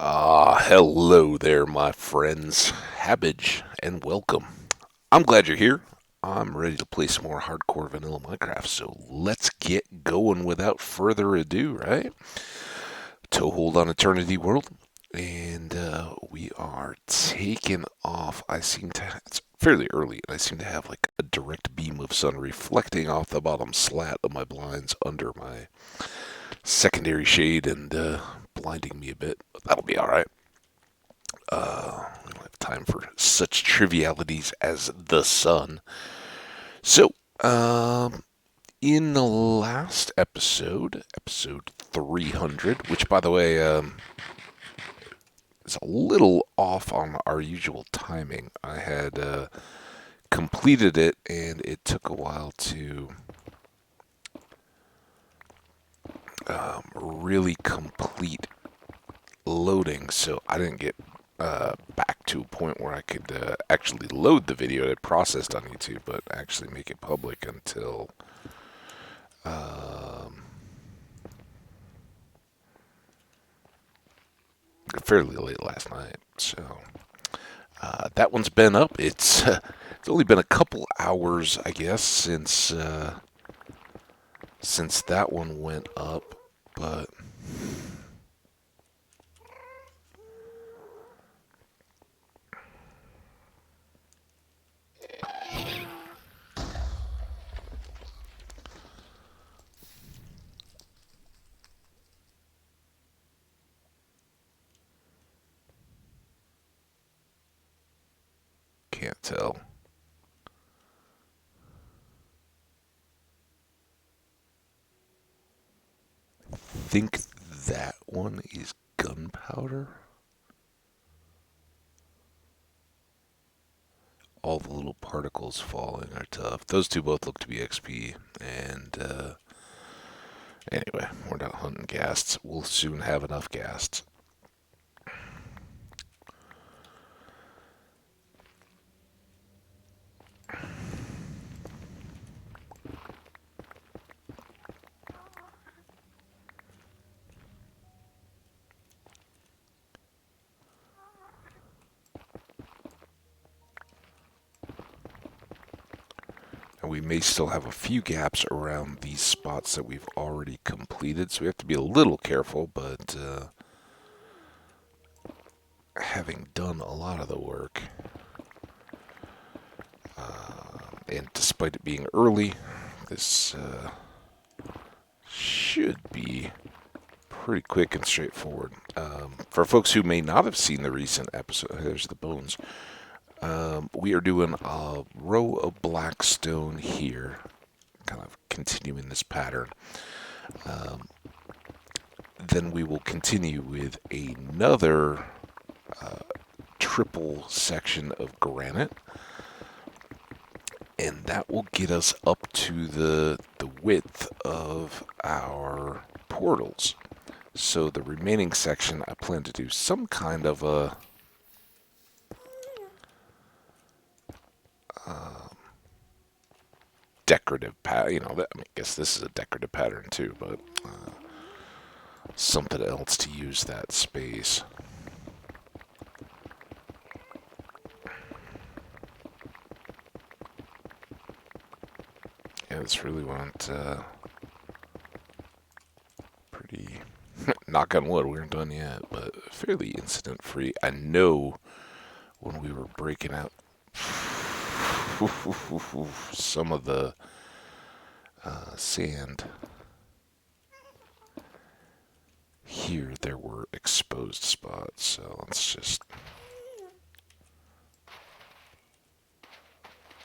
Hello there, my friends. Habbage, and welcome. I'm glad you're here. I'm ready to play some more hardcore vanilla Minecraft, so let's get going without further ado, right? Toehold on Eternity World, and we are taking off. It's fairly early, and I seem to have like a direct beam of sun reflecting off the bottom slat of my blinds under my secondary shade and blinding me a bit, but that'll be alright. We don't have time for such trivialities as the sun. So, in the last episode 300, which by the way is a little off on our usual timing, I had completed it and it took a while to really complete loading, so I didn't get back to a point where I could actually load the video that processed on YouTube, but actually make it public until um, fairly late last night. So that one's been up. It's only been a couple hours, I guess, since that one went up, but can't tell. Think that one is gunpowder. All the little particles falling are tough. Those two both look to be XP. And anyway, we're not hunting ghasts. We'll soon have enough ghasts. And we may still have a few gaps around these spots that we've already completed, so we have to be a little careful, but having done a lot of the work, and despite it being early, this should be pretty quick and straightforward. For folks who may not have seen the recent episode, there's the bones. We are doing a row of black stone here, kind of continuing this pattern. Um, then we will continue with another triple section of granite, and that will get us up to the width of our portals. So the remaining section, I plan to do some kind of a decorative pattern. I guess this is a decorative pattern too, but something else to use that space. Yeah, this really went pretty. Knock on wood, we aren't done yet, but fairly incident free. I know when we were breaking out some of the sand here, there were exposed spots, so let's just.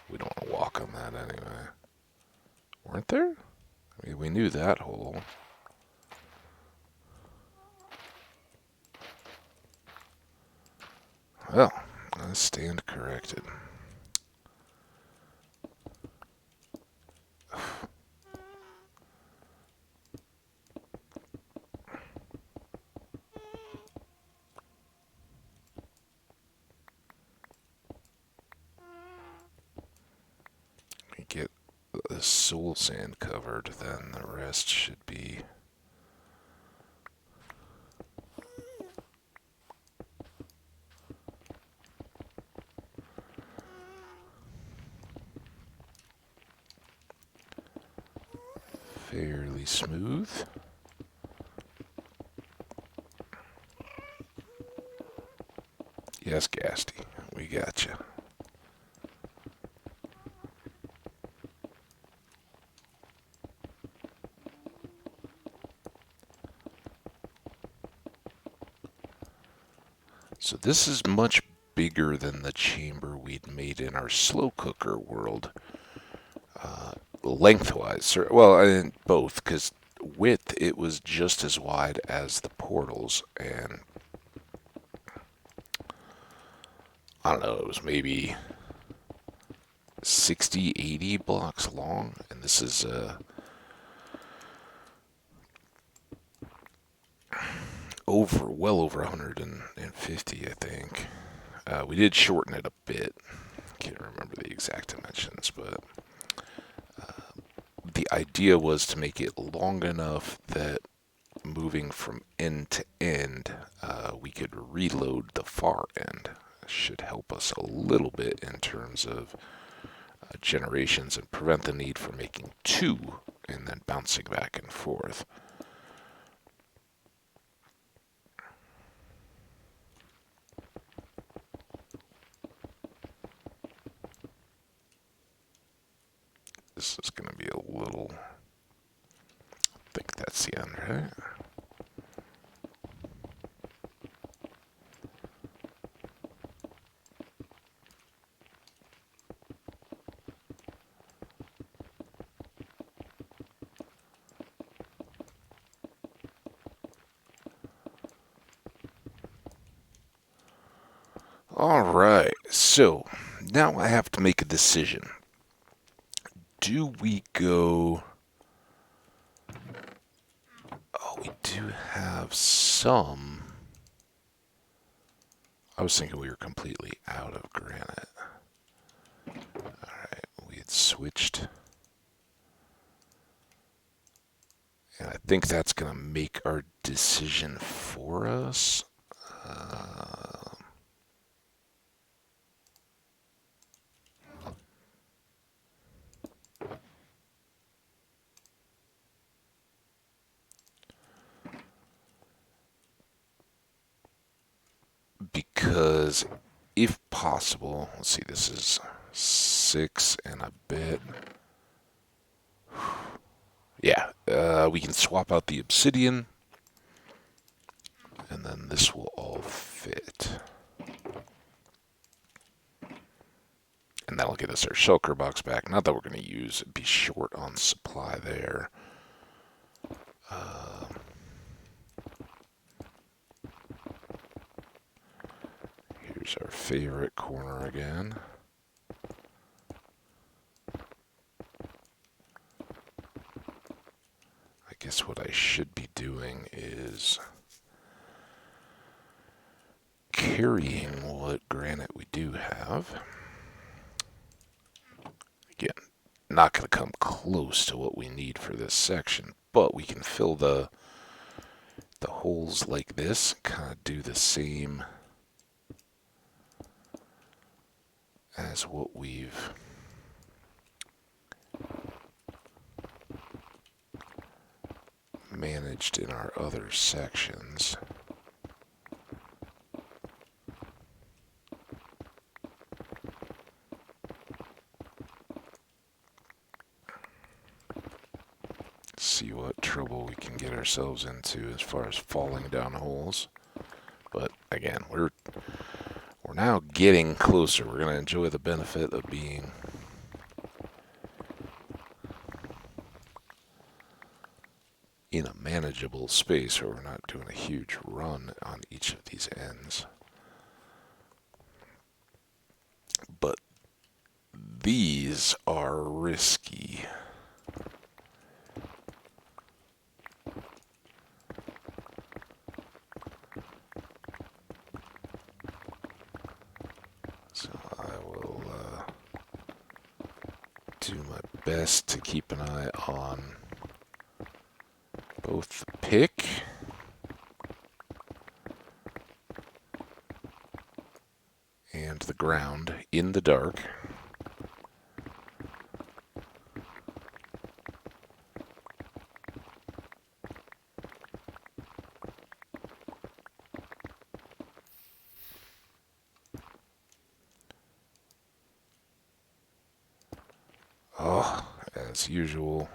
We don't want to walk on that anyway. Weren't there? I mean, we knew that hole. Well, I stand corrected. We get the soul sand covered, then the rest should be fairly smooth. Yes, Gasty, we got you. So this is much bigger than the chamber we'd made in our slow cooker world. Lengthwise, well, I mean, both, because width, it was just as wide as the portals, and I don't know, it was maybe 60, 80 blocks long, and this is well over 150, I think. We did shorten it a bit. Can't remember the exact dimensions, but the idea was to make it long enough that moving from end to end, we could reload the far end. Should help us a little bit in terms of generations and prevent the need for making two and then bouncing back and forth. This is going to be a little... I think that's the end, right? Alright, so now I have to make a decision. Do we go... Oh, we do have some... I was thinking we were completely out of granite. Alright, we had switched. And I think that's going to make our decision for us. Because if possible, let's see, this is 6 and a bit. Yeah, we can swap out the obsidian, and then this will all fit. And that'll get us our shulker box back. Not that we're going to use it, be short on supply there. Here's our favorite corner again. I guess what I should be doing is carrying what granite we do have. Again, not going to come close to what we need for this section, but we can fill the holes like this, kind of do the same as what we've managed in our other sections. See what trouble we can get ourselves into as far as falling down holes. But again, we're now getting closer. We're going to enjoy the benefit of being in a manageable space where we're not doing a huge run on each of these ends. But these are risky. So I will do my best to keep an eye on both the pick and the ground in the dark. as usual.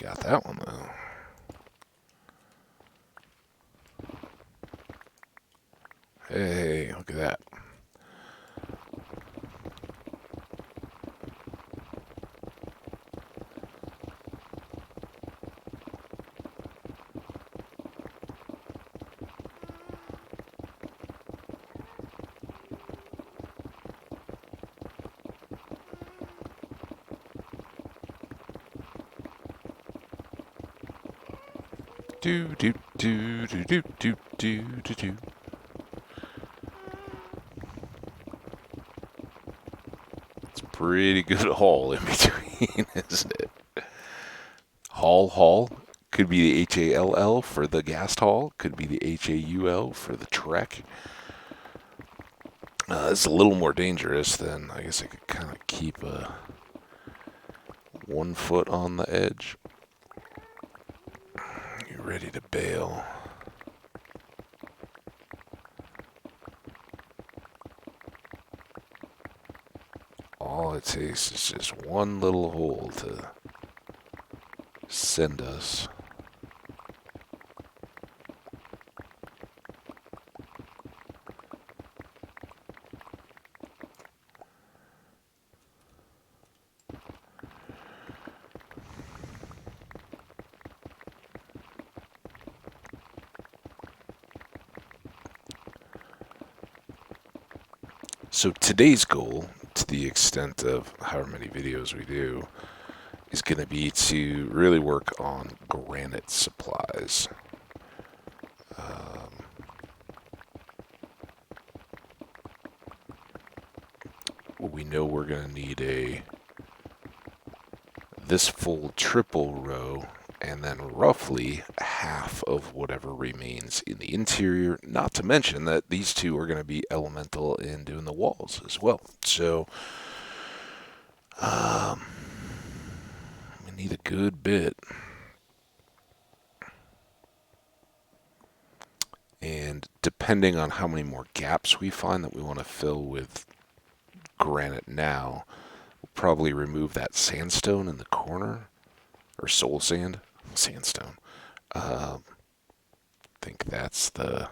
Got that one though. Hey, look at that. Do do do do do do do do do. It's pretty good haul in between, isn't it? Hall could be the Hall for the Ghast Hall. Could be the Haul for the Trek. It's a little more dangerous than I guess I could kind of keep 1 foot on the edge. You ready to bail? All it takes is just one little hole to send us. So today's goal, to the extent of however many videos we do, is going to be to really work on granite supplies. We know we're going to need this full triple row, and then roughly half of whatever remains in the interior, not to mention that these two are going to be elemental in doing the walls as well. So we need a good bit. And depending on how many more gaps we find that we want to fill with granite now, we'll probably remove that sandstone in the corner, or soul sandstone. I think that's the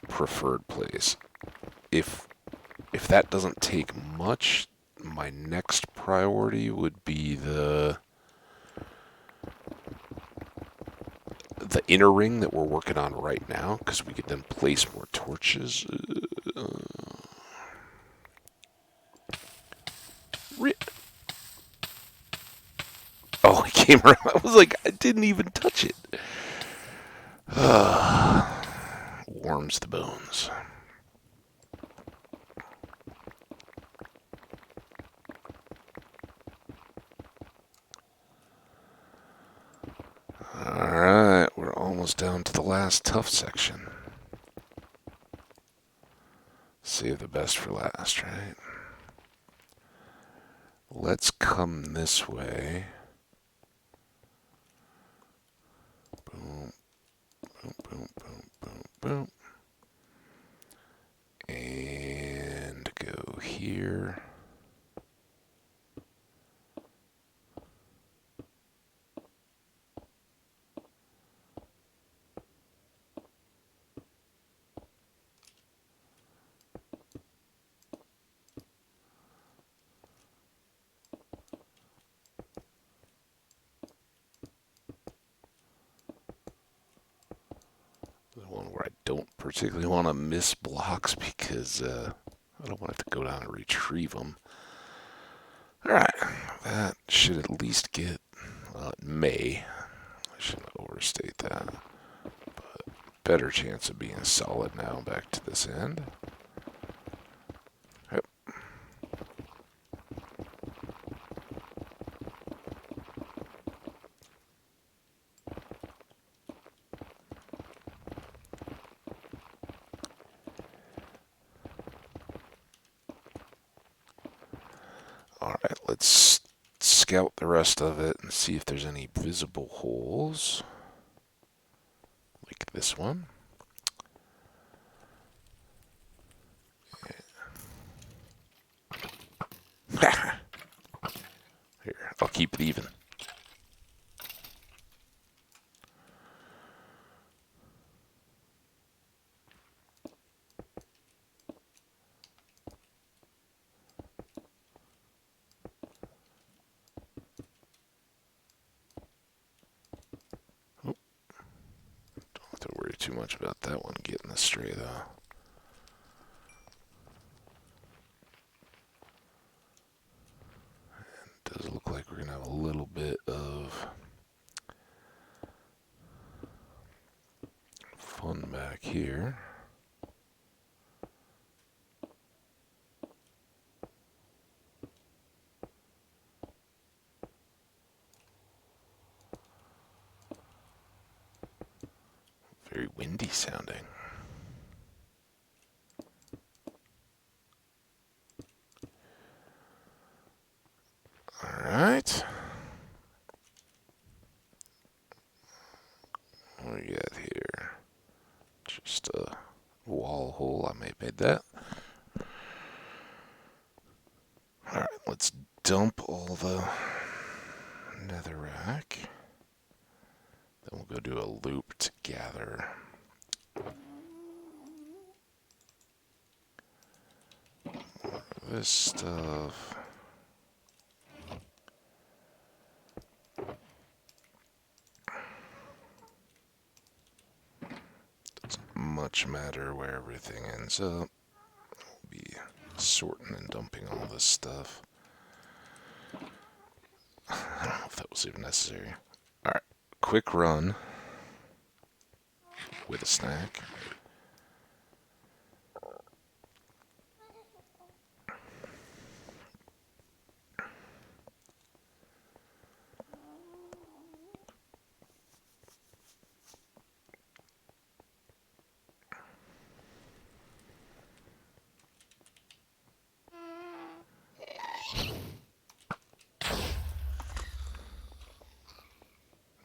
preferred place. If that doesn't take much, my next priority would be the inner ring that we're working on right now, because we could then place more torches. Oh, it came around. I was like, I didn't even touch it. Warms the bones. Alright, we're almost down to the last tough section. Save the best for last, right? Let's come this way. Boom, boom, boom, boom, boom, boom. And go here. The one where I don't particularly want to miss blocks because I don't want to have to go down and retrieve them. Alright, that should at least get, well, it may. I Shouldn't overstate that. But better chance of being solid now back to this end. Yep. Alright, let's scout the rest of it and see if there's any visible holes. Like this one. Here, I'll keep it even. Oh, don't have to worry too much about that one getting astray though. Does look like we're gonna have a little bit of fun back here. Very windy sounding. Alright. What do we got here? Just a wall hole. I may have made that. Alright, let's dump all the netherrack. Then we'll go do a loop to gather this stuff. Doesn't much matter where everything ends up. We'll be sorting and dumping all this stuff. I don't know if that was even necessary. Alright, quick run with a snack.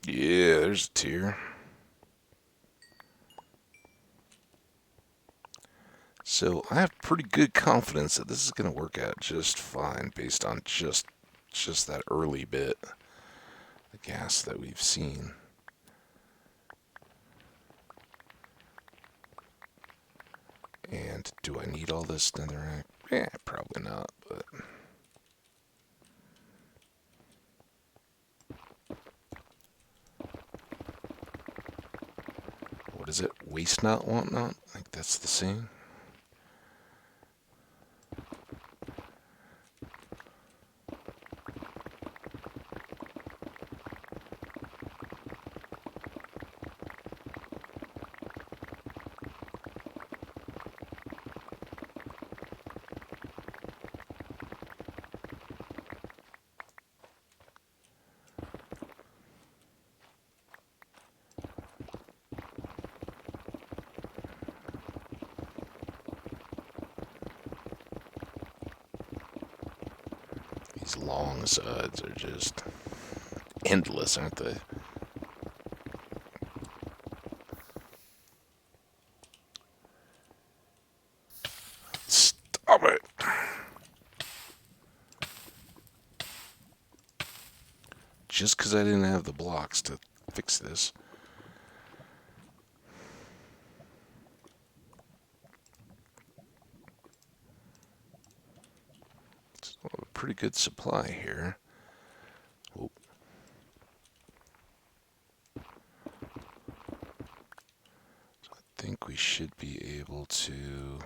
Yeah, there's a tear. So I have pretty good confidence that this is going to work out just fine based on just that early bit, the gas that we've seen. And do I need all this netherrack? Yeah, probably not, but what is it? Waste not, want not? I think that's the saying. These long sides are just endless, aren't they? Stop it! Just because I didn't have the blocks to fix this. It's a pretty good supply here. Oh. So I think we should be able to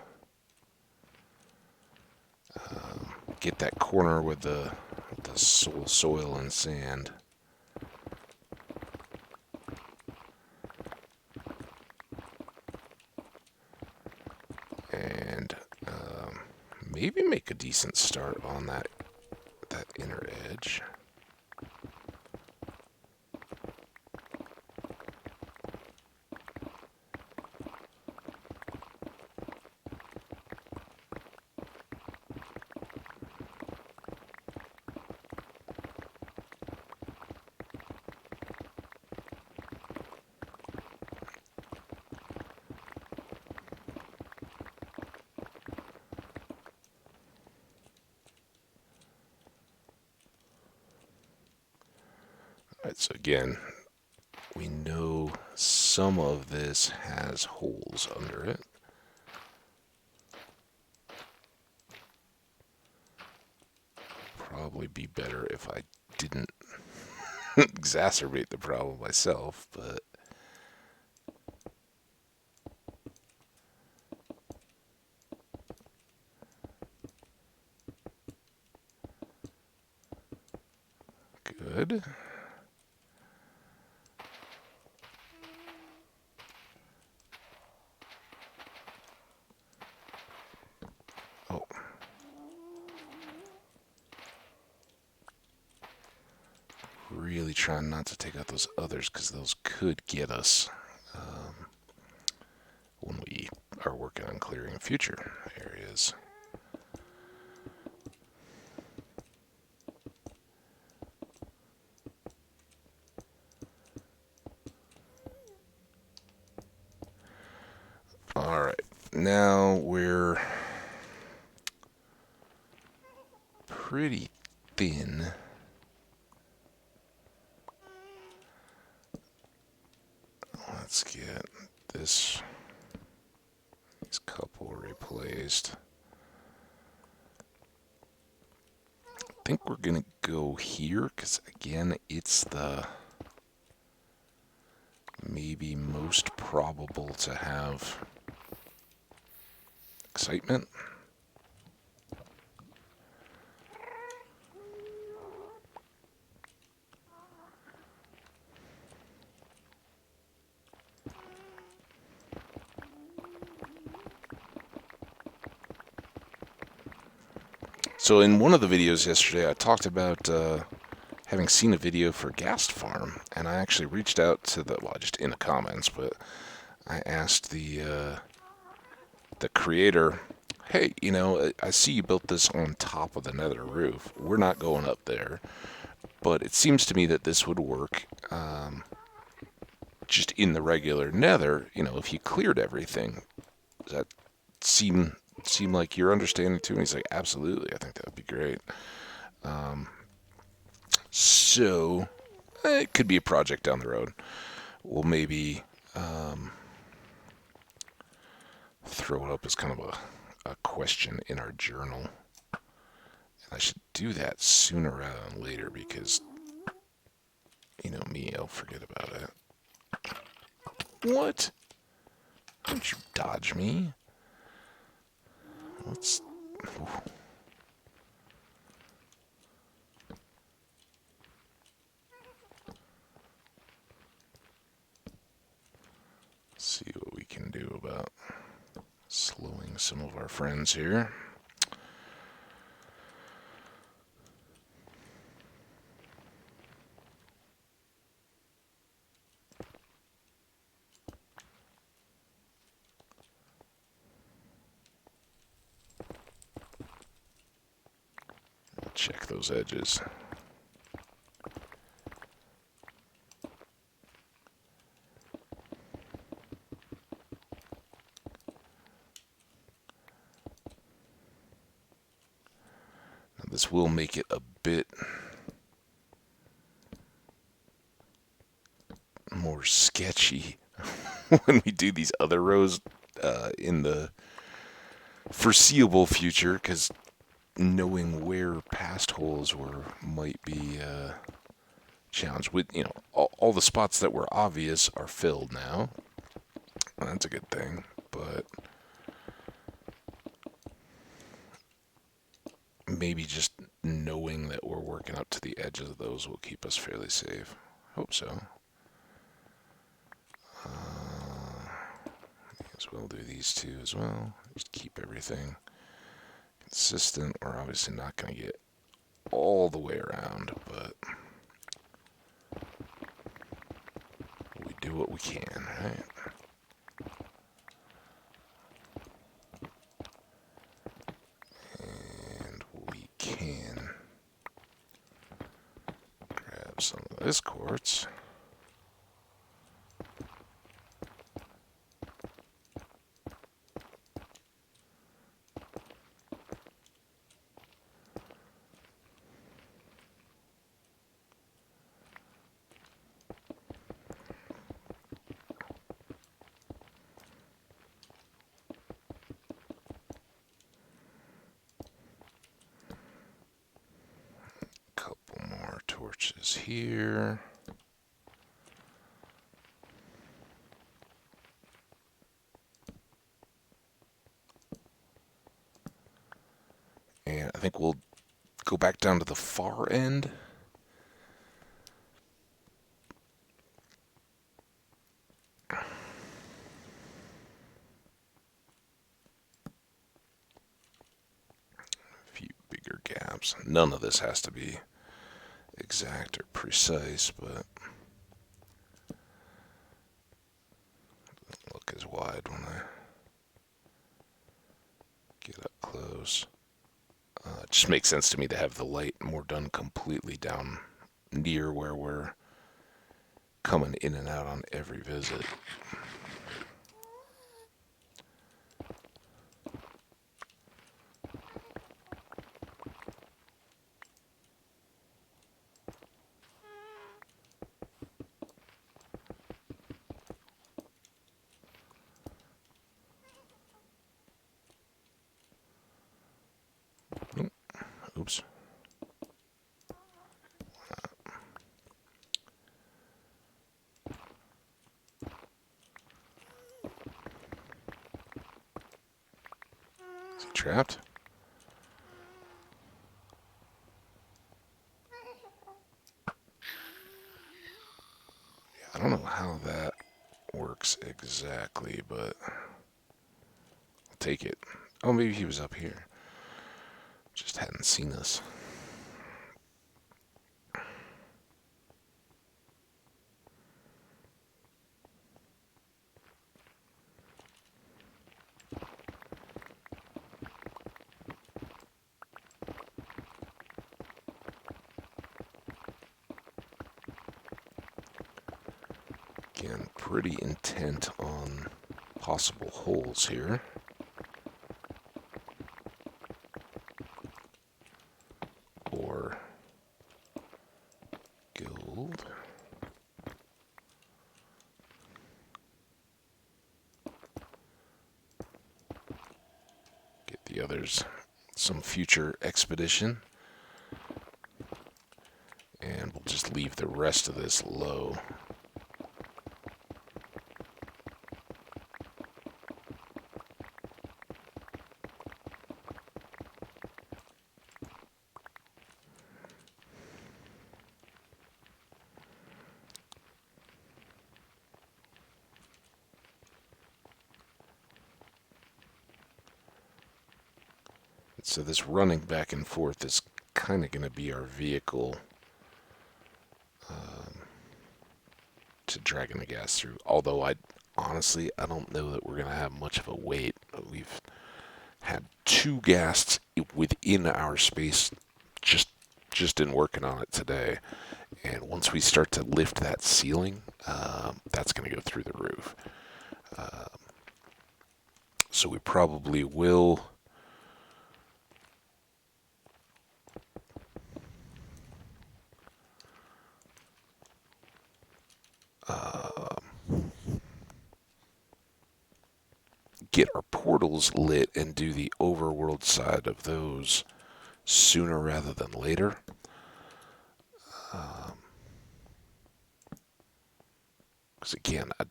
get that corner with the soil and sand. maybe make a decent start on that inner edge. Alright, so again, we know some of this has holes under it. Probably be better if I didn't exacerbate the problem myself, but good. Oh. Really trying not to take out those others because those could get us when we are working on clearing future areas. Alright, now we're pretty thin. Let's get these couple replaced. I think we're gonna go here because again, it's the maybe most probable to have excitement. So in one of the videos yesterday, I talked about having seen a video for Ghast Farm, and I actually reached out to well, just in the comments, but I asked the creator, hey, I see you built this on top of the nether roof. We're not going up there, but it seems to me that this would work just in the regular nether, if you cleared everything. Does that seem like your understanding too? And he's like, absolutely, I think that would be great. So it could be a project down the road. We'll maybe throw it up as kind of a question in our journal. And I should do that sooner rather than later because, me, I'll forget about it. What? Don't you dodge me. Let's... see what we can do about slowing some of our friends here. Check those edges. Now this will make it a bit more sketchy when we do these other rows in the foreseeable future, because knowing where past holes were might be a challenge. With all the spots that were obvious are filled now. Well, that's a good thing, but maybe just knowing that we're working up to the edges of those will keep us fairly safe. Hope so. May as well do these two as well. Just keep everything consistent. We're obviously not going to get all the way around, but we do what we can, right? And we can grab some of this quartz. Couple more torches here. And I think we'll go back down to the far end. A few bigger gaps. None of this has to be exact or precise, but doesn't look as wide when I get up close. It just makes sense to me to have the light more done completely down near where we're coming in and out on every visit. Oops. Is he trapped? Yeah, I don't know how that works exactly, but I'll take it. Oh, maybe he was up here. Just hadn't seen us. Again, pretty intent on possible holes here. Or gold. Get the others some future expedition. And we'll just leave the rest of this low. So this running back and forth is kind of going to be our vehicle to dragging the gas through. Although honestly, I don't know that we're going to have much of a wait. We've had 2 ghasts within our space just in working on it today. And once we start to lift that ceiling, that's going to go through the roof. So we probably will get our portals lit and do the overworld side of those sooner rather than later. Because again, I'd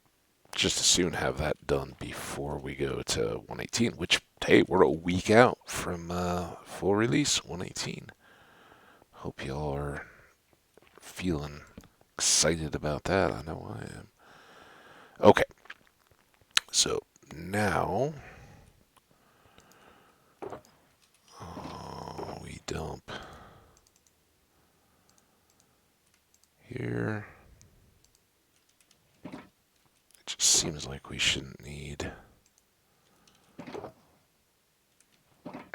just as soon have that done before we go to 118, which, hey, we're a week out from full release 118. Hope y'all are feeling excited about that. I know I am. Okay, so now dump here. It just seems like we shouldn't need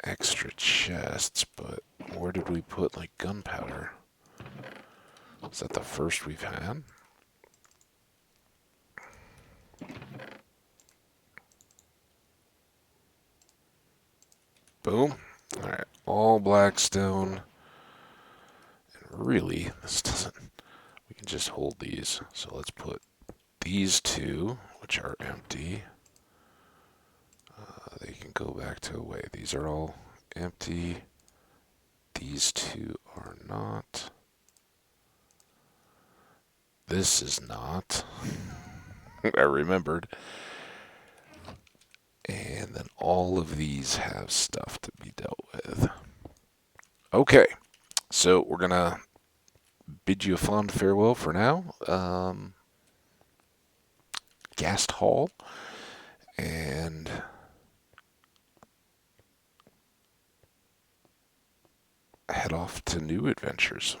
extra chests, but where did we put like gunpowder? Is that the first we've had? Boom. Alright, all blackstone. And really, this doesn't... We can just hold these. So let's put these two, which are empty. They can go back to away. These are all empty. These two are not. This is not. I remembered. And then all of these have stuff to be dealt with. Okay, so we're going to bid you a fond farewell for now. Ghast Hall. And head off to new adventures.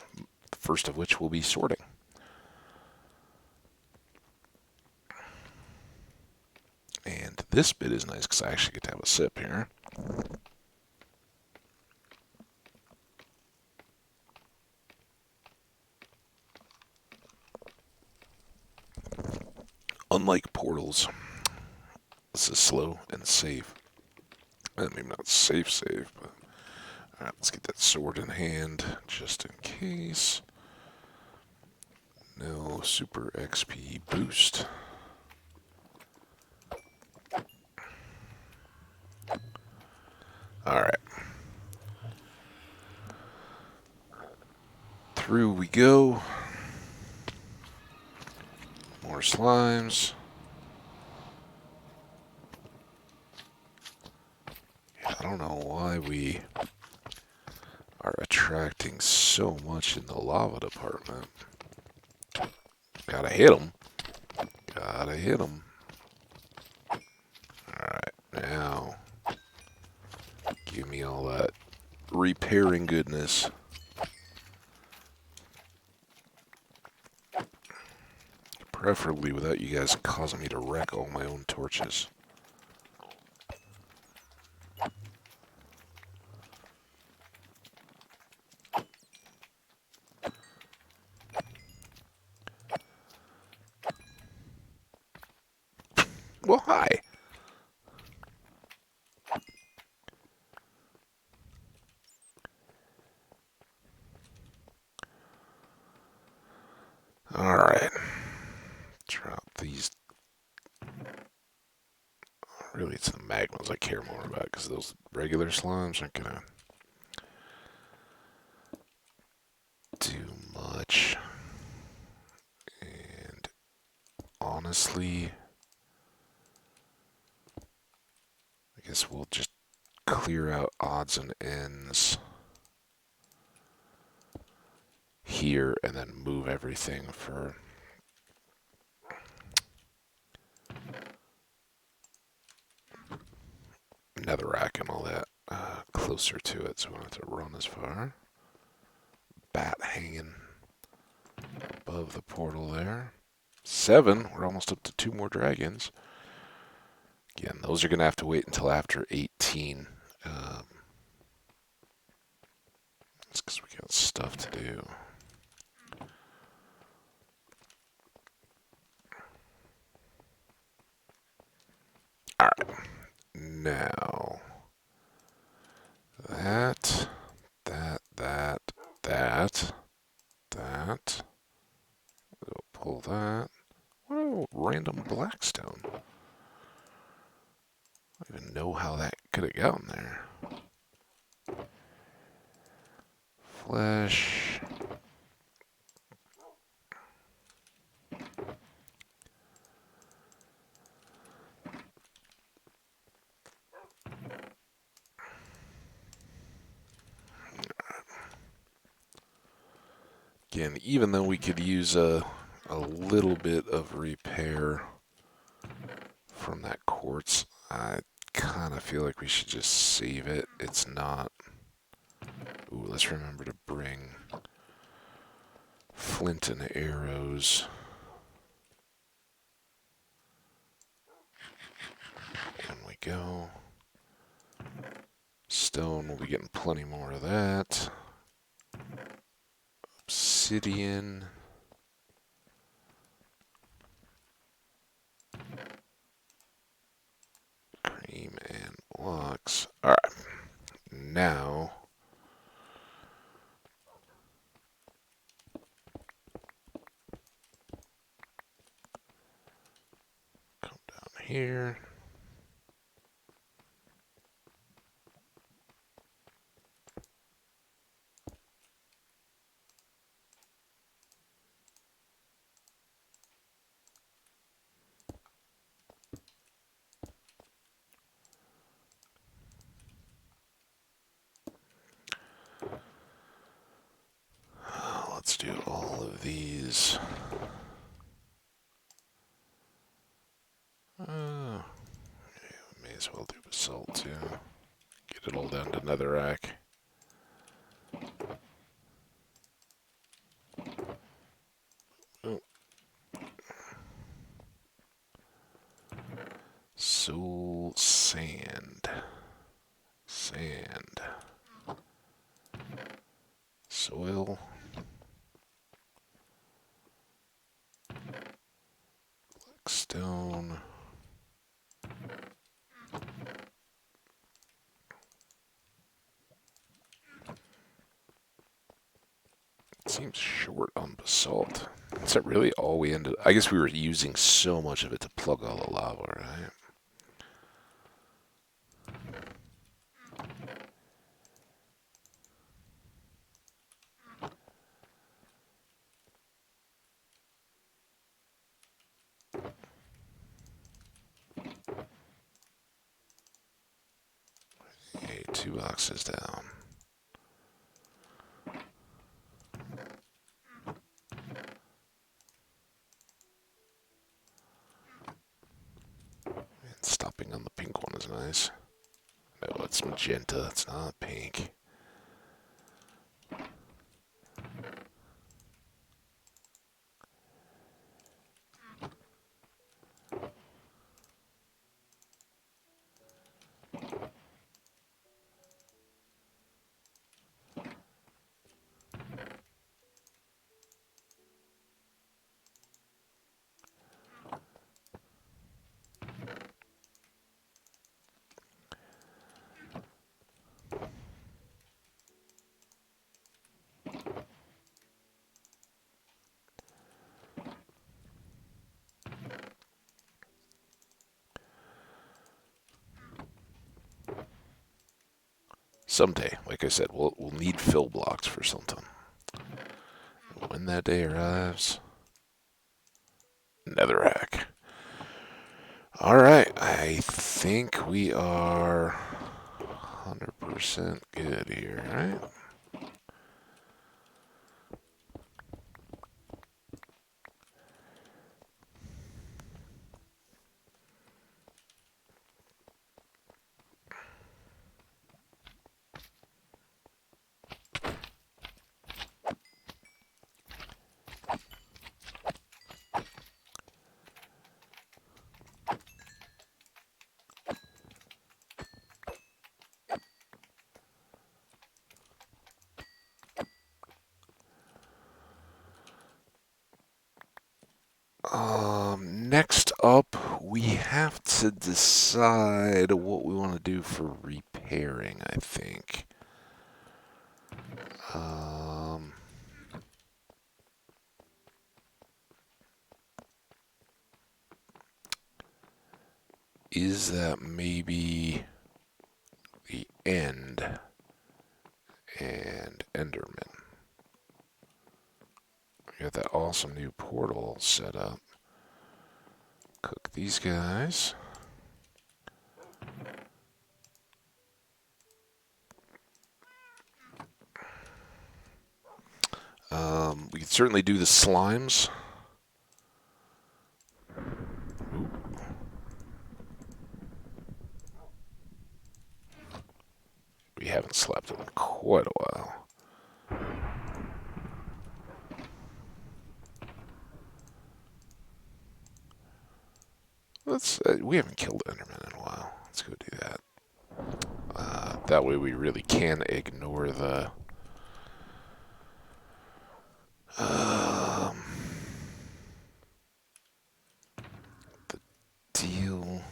The first of which will be sorting. And this bit is nice because I actually get to have a sip here. Unlike portals, this is slow and safe. I mean, not safe, but... Alright, let's get that sword in hand, just in case. No super XP boost. Alright. Through we go. More slimes. I don't know why we are attracting so much in the lava department. Gotta hit them. Gotta hit them. Alright, now give me all that repairing goodness. Preferably without you guys causing me to wreck all my own torches. Well, hi. Alright. Drop these. Really, it's the magmas I care more about because those regular slimes aren't gonna do much. And honestly, I guess we'll just clear out odds and ends here and then move everything for netherrack and all that closer to it, so we don't have to run as far. Bat hanging above the portal there. 7. We're almost up to 2 more dragons. Again, those are going to have to wait until after 18. That's because we got stuff to do. Alright. Now, that. We'll pull that. What a random blackstone. I don't even know how that could have gotten there. Flesh. Again, even though we could use a little bit of repair from that quartz, I kind of feel like we should just save it. It's not... Ooh, let's remember to bring flint and arrows. When we go. Stone, we'll be getting plenty more of that. Obsidian. Cream and blocks. Alright. Now. Come down here. Let's do all of these. May as well do basalt too. Get it all down to netherrack. Oh. Soul sand. Sand. Soil. Black stone. It seems short on basalt. Is that really all we ended? I guess we were using so much of it to plug all the lava, right? Okay, 2 boxes down. And stopping on the pink one is nice. No, it's magenta. It's not pink. Someday, like I said, we'll need fill blocks for something. When that day arrives, netherrack. All right, I think we are 100% good here, right? Next up, we have to decide what we want to do for repairing, I think. Is that maybe the end and Enderman? We got that awesome new portal set up. Cook these guys. We can certainly do the slimes. Ooh. We haven't slept in quite a while. let's. We haven't killed Enderman in a while. Let's go do that. That way we really can ignore um, the deal.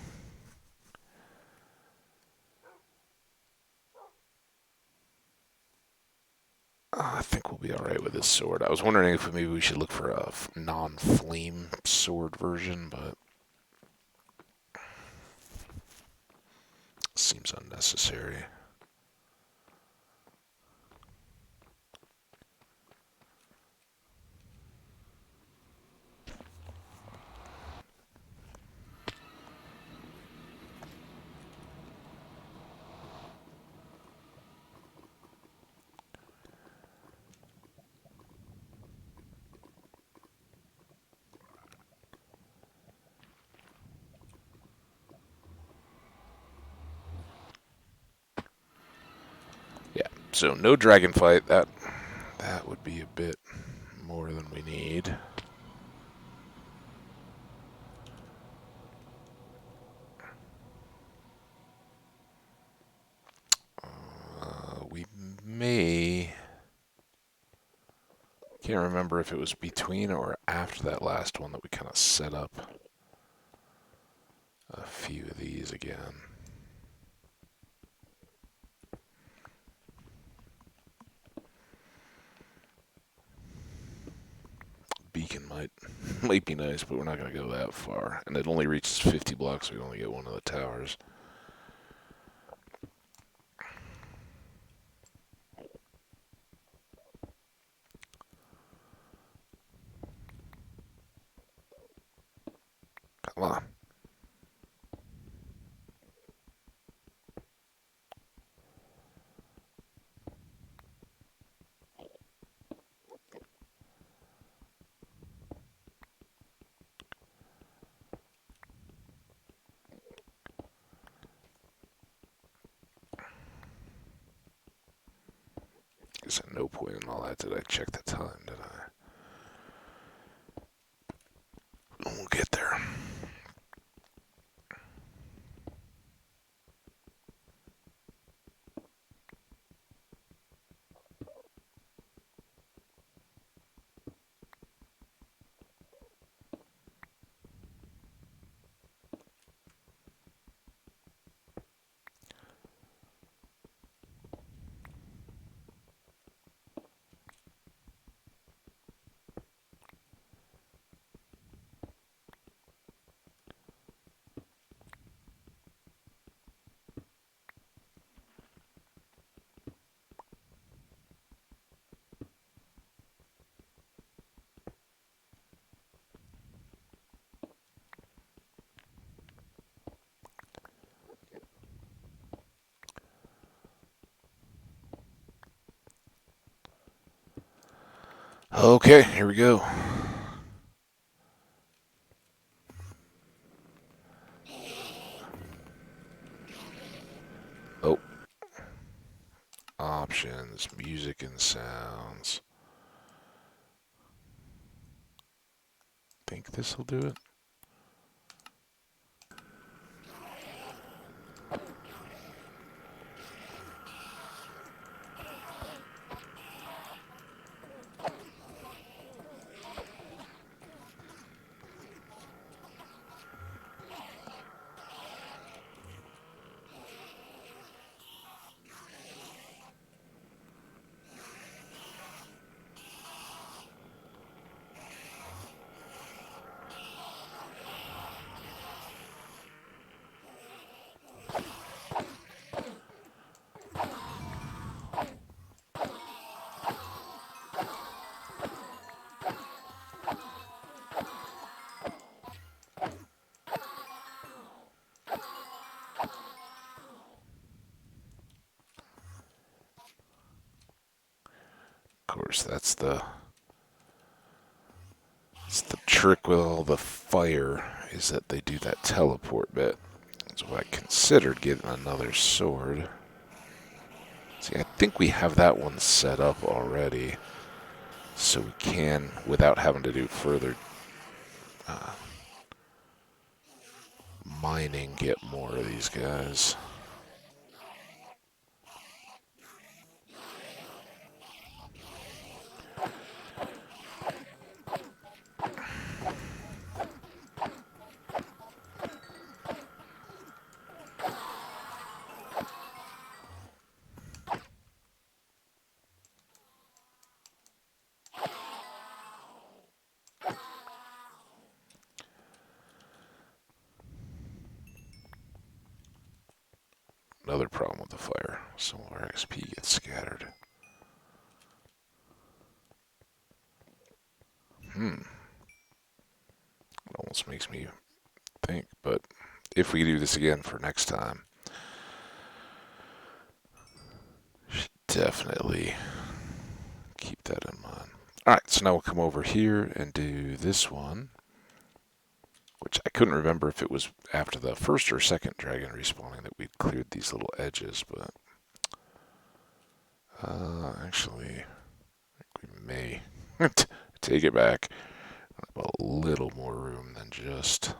I think we'll be alright with this sword. I was wondering if maybe we should look for a non-flame sword version, but seems unnecessary. Yeah, so no dragon fight. That would be a bit more than we need. We may. Can't remember if it was between or after that last one that we kind of set up a few of these again. Beacon might be nice, but we're not going to go that far. And it only reaches 50 blocks, so we only get one of the towers. Come on. Guess at no point in all that did I check the time, did I? We'll get there. Okay, here we go. Oh. Options, music and sounds. Think this will do it? Of course, that's the trick with all the fire, is that they do that teleport bit. So I considered getting another sword. See, I think we have that one set up already, so we can, without having to do further mining get more of these guys. Another problem with the fire. Some of our XP gets scattered. It almost makes me think, but if we do this again for next time, should definitely keep that in mind. Alright, so now we'll come over here and do this one, which I couldn't remember if it was after the first or second dragon respawning that we'd cleared these little edges, but actually, we may take it back. A little more room than just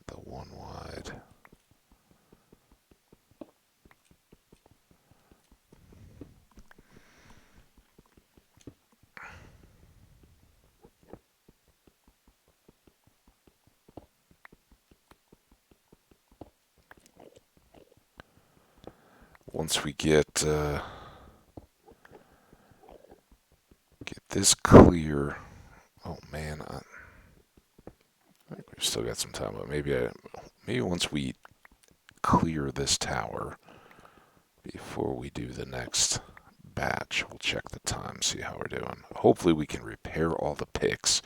the one wide. Once we get this clear, oh man, I think we've still got some time, but maybe once we clear this tower before we do the next batch, we'll check the time, see how we're doing. Hopefully we can repair all the picks,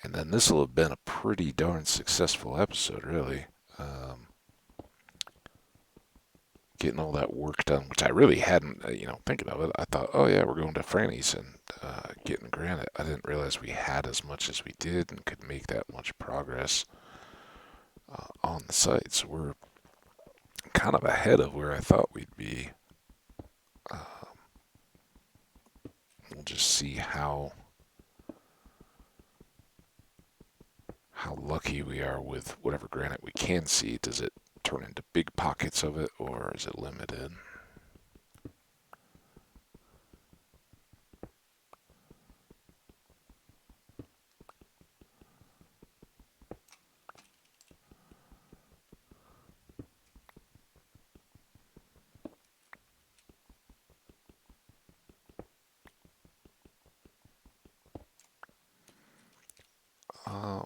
and then this will have been a pretty darn successful episode, really. Getting all that work done, which I really hadn't, thinking of it, I thought, oh yeah, we're going to Frannie's and getting granite. I didn't realize we had as much as we did and could make that much progress on the site. So we're kind of ahead of where I thought we'd be. We'll just see how lucky we are with whatever granite we can see. Does it turn into big pockets of it, or is it limited?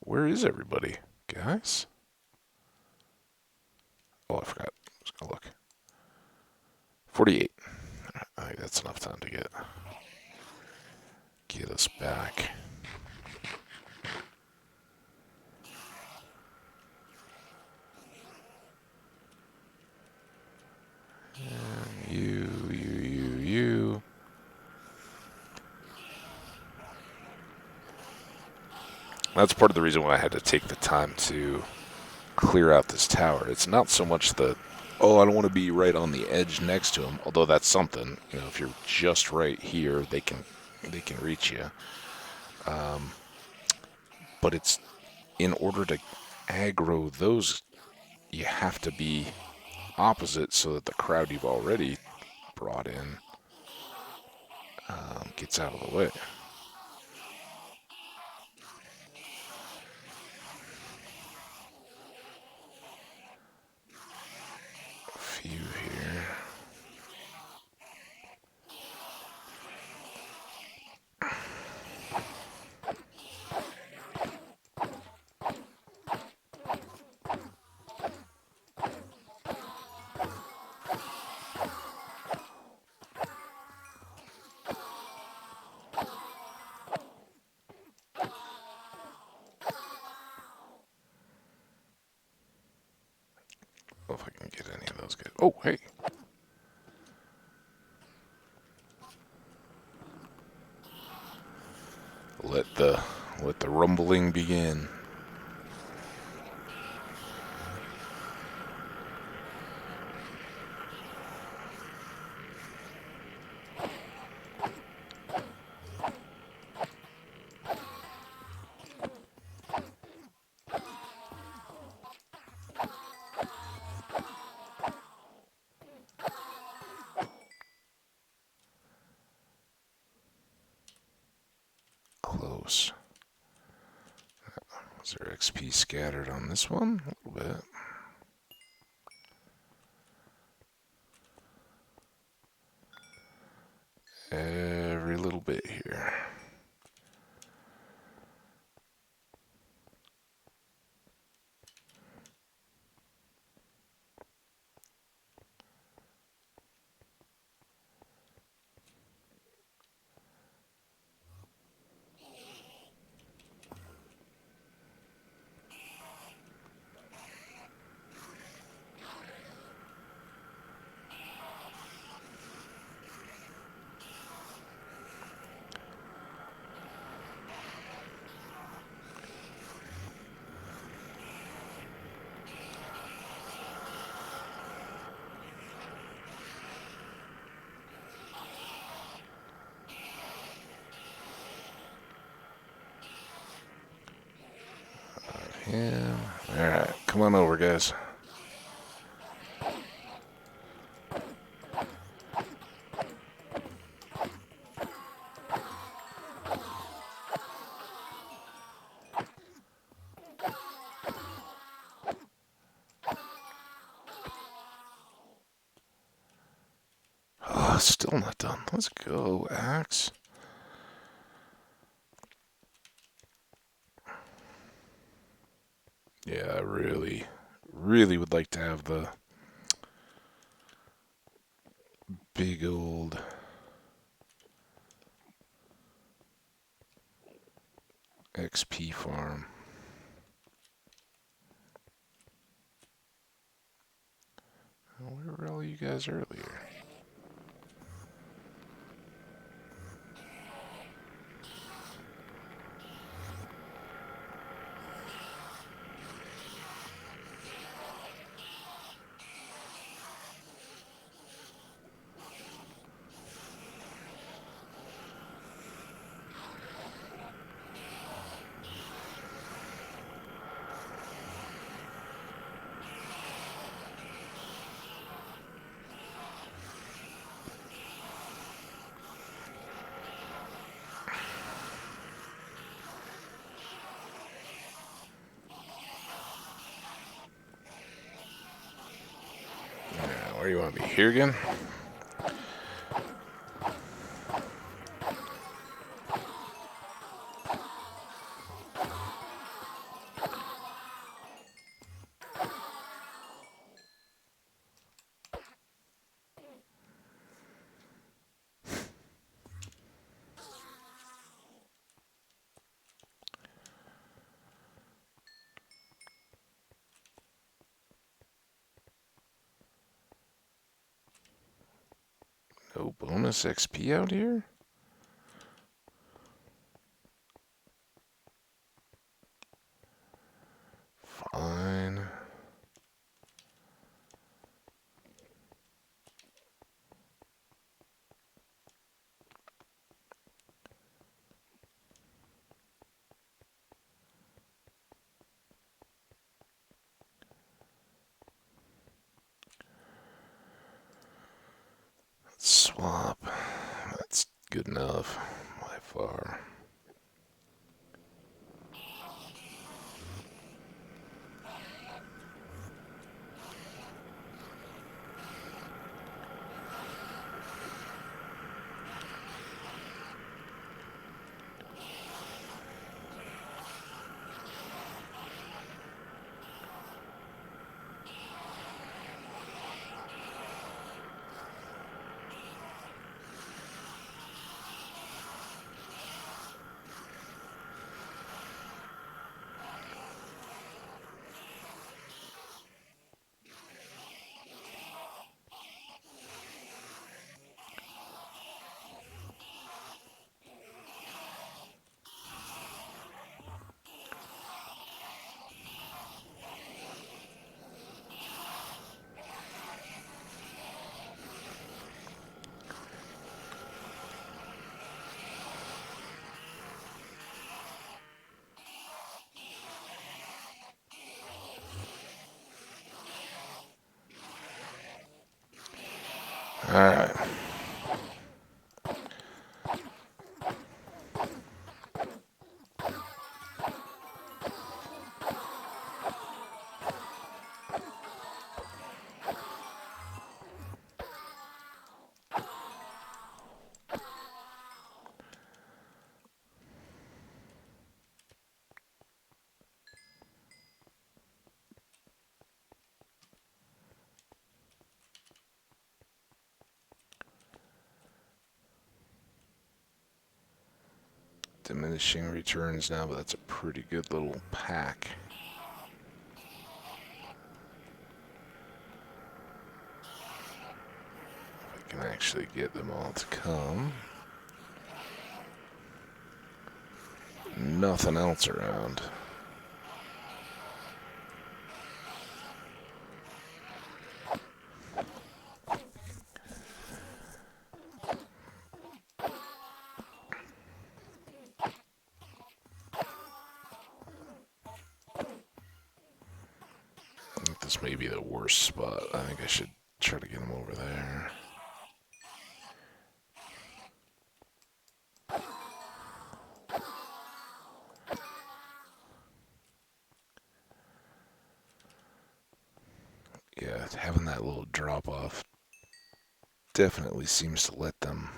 Where is everybody, guys? Oh, I forgot. I was gonna look. 48. I think that's enough time to get us back. And you. That's part of the reason why I had to take the time to clear out this tower. It's not so much I don't want to be right on the edge next to them, although that's something. If you're just right here, they can reach you. But it's in order to aggro those, you have to be opposite so that the crowd you've already brought in gets out of the way. A few here. I don't know if I can get any of those guys. Oh, hey. Let the rumbling begin. close. Is there XP scattered on this one? A little bit. Every little bit here. Yeah. Alright, come on over, guys. Oh, still not done. Let's go, Axe. Yeah, I really, really would like to have the big old XP farm. Where were all you guys earlier? Where do you want to be? Here again? No bonus XP out here? Fine. Swap. That's good enough by far. Alright. Diminishing returns now, but that's a pretty good little pack. If I can actually get them all to come. Nothing else around. I think this may be the worst spot. I think I should try to get him over there. Yeah, having that little drop off definitely seems to let them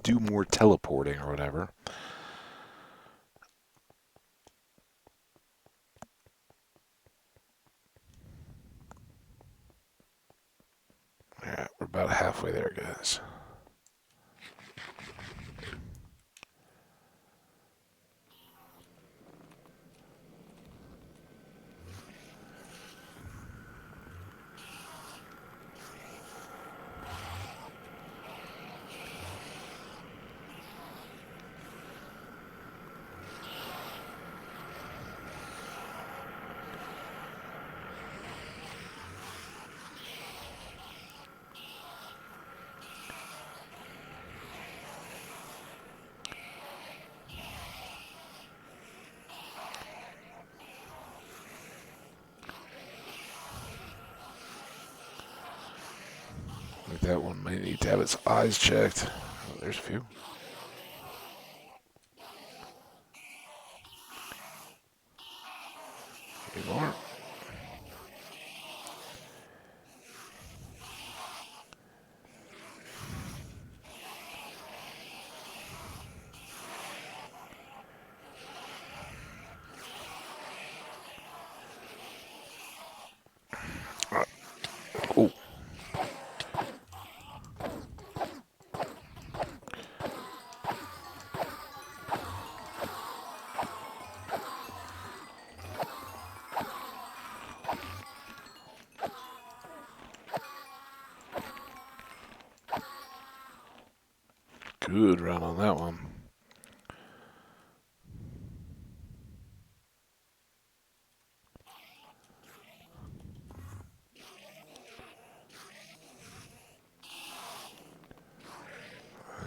do more teleporting or whatever. Alright, we're about halfway there, guys. I think that one might need to have its eyes checked. Oh, there's a few. A few more. Oh, good run on that one.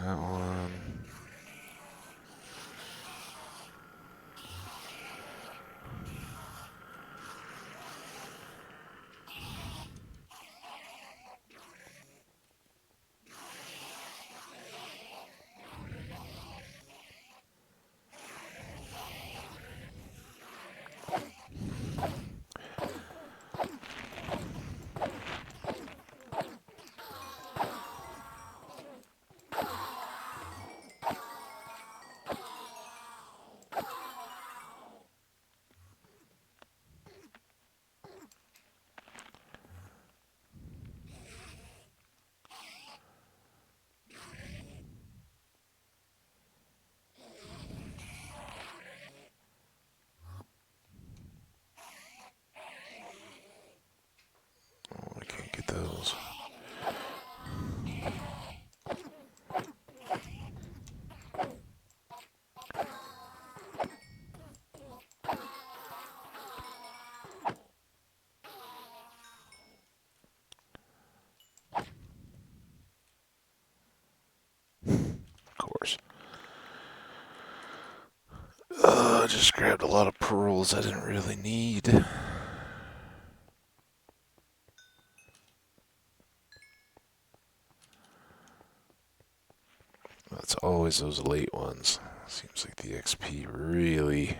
That one. Oh, I can't get those. Of course. I just grabbed a lot of pearls I didn't really need. That's always those late ones. Seems like the XP really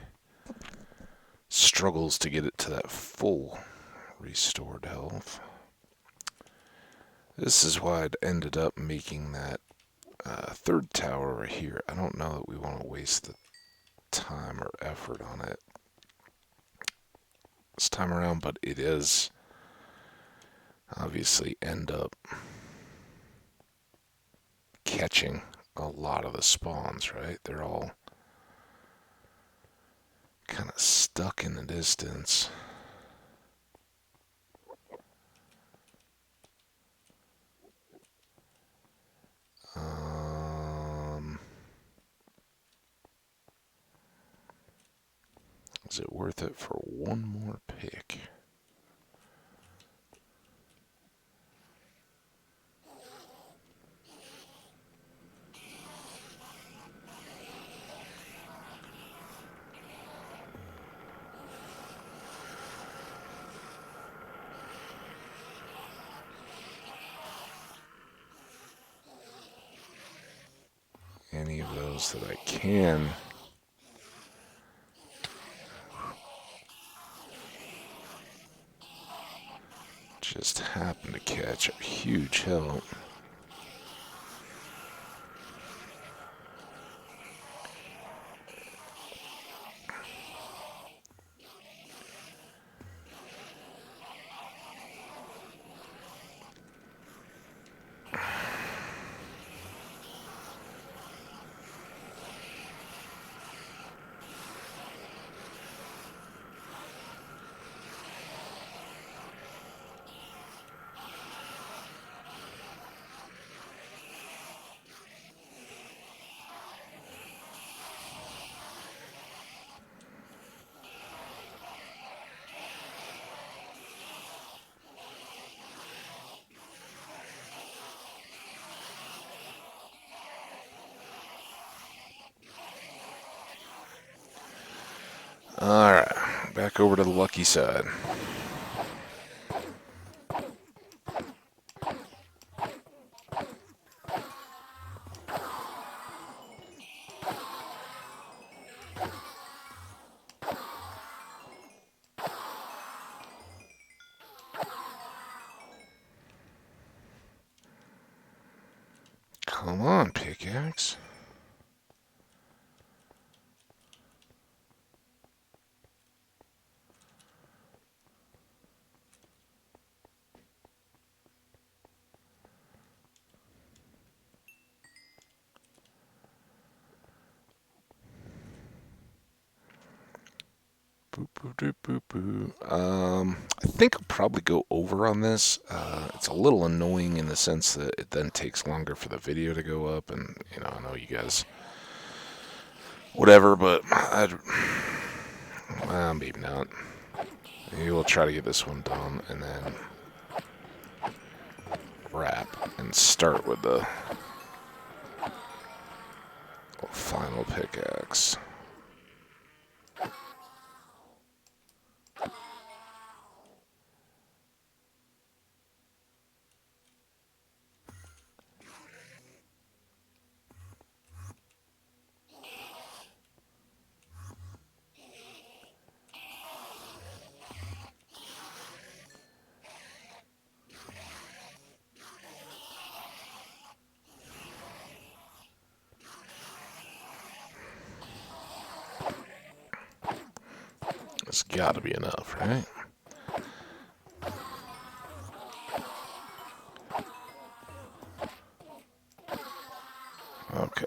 struggles to get it to that full restored health. This is why I'd ended up making that third tower right here. I don't know that we want to waste the time or effort on it this time around, but it is obviously end up catching a lot of the spawns, right? They're all kind of stuck in the distance. Is it worth it for one more pick? Any of those that I can. Just happened to catch a huge help. Alright, back over to the lucky side. Come on, pickaxe. Boop, boop, doop, boop, boop. I think I'll probably go over on this. It's a little annoying in the sense that it then takes longer for the video to go up, and I know you guys, whatever, but maybe not. Maybe we'll try to get this one done, and then wrap and start with the final pickaxe. It's got to be enough, right? Okay.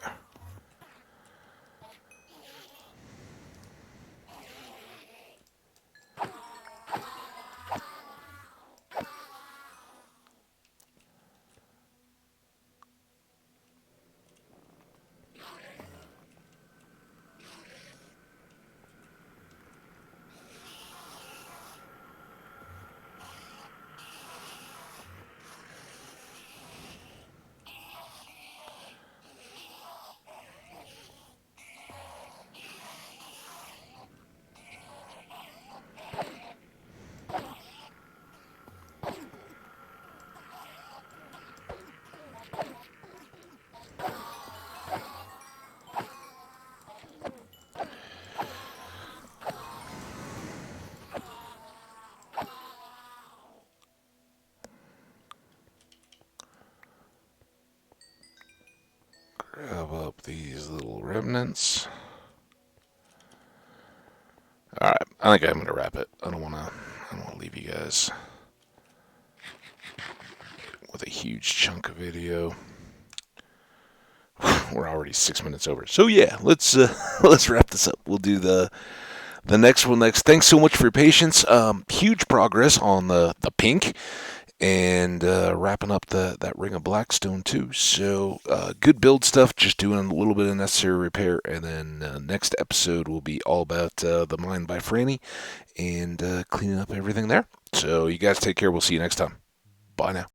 Grab up these little remnants. Alright, I think I'm gonna wrap it. I don't wanna leave you guys with a huge chunk of video. We're already 6 minutes over. So yeah, let's let's wrap this up. We'll do the the next one next. Thanks so much for your patience. Huge progress on the pink and wrapping up that ring of Blackstone too. So good build stuff. Just doing a little bit of necessary repair, and then next episode will be all about the mine by Frannie and cleaning up everything there. So you guys take care. We'll see you next time. Bye now.